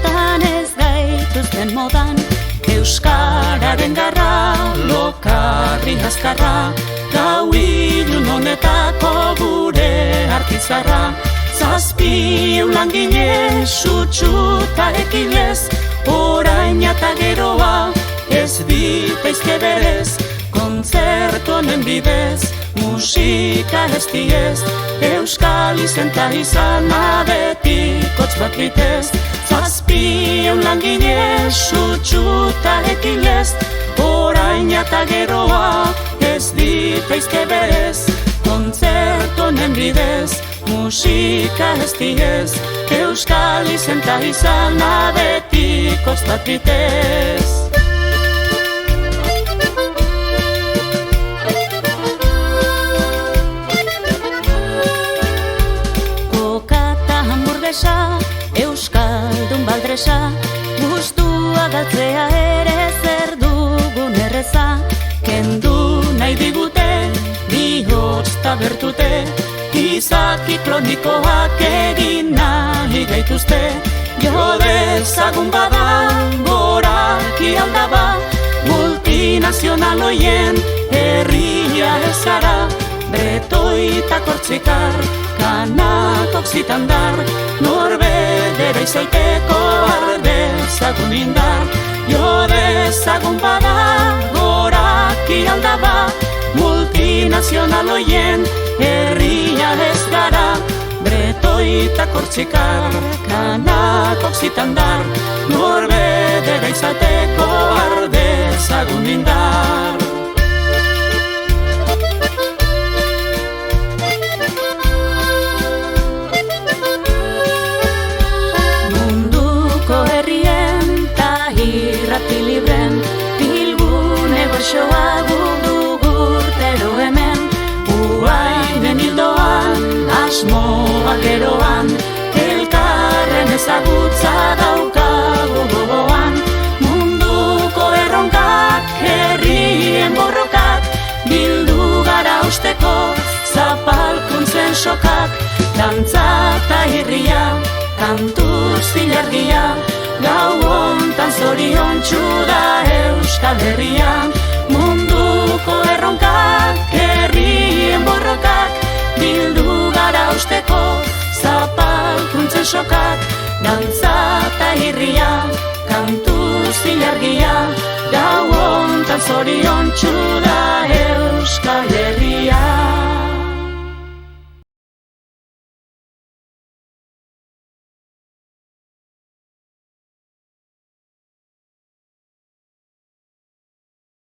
izan ez gaituzten modan, euskararen garra, lokarri azkarra, gau ilun honetako gure artizarra. Zazpiun langile sutsuta ekilez, orain eta geroa ez diteizke berez, kontzertu honen bidez, musika ez diez, euskal izenta izana betikotz bat bitez. Zazpiun langile sutsuta ekilez, orain eta geroa ez diteizke berez, kontzertu honen bidez, musika ez diez, euskal izenta izana betikotz bat bitez. Euskaldun baldresa, gustua galtzea ere zer dugun erreza, kendu nahi digute, bihotz tabertute, izaki kronikoak egin nahi gaituzte, jo dezagun bada, goraki aldaba, multinazional hoien herria ez gara, bretoitak hortzikar, kanak oksitandar, norbedera izaiteko ardezagun indar, jo dezagun bada, goraki aldaba, multinazional hoien herria ez gara, bretoitak hortzikar, kanak oksitandar, norbedera izateko ardezagun indar. Irrati libren, bilgune bertsoa dugu urtero hemen, uainen hildoan, asmoak eroan, elkarren ezagutza daukagu gogoan, munduko erronkak, herrien borrokak, bildu gara usteko, zapalkuntzen sokak, dantza eta irria, kantuz zilargia, gau hontan zoriontsu da Euskal Herrian, munduko erronkak, herrien borrokak, bildu gara usteko, zapalkuntzen sokak, dantza eta irria, kantuz zilargia, gau hontan zoriontsu da Euskal Herrian.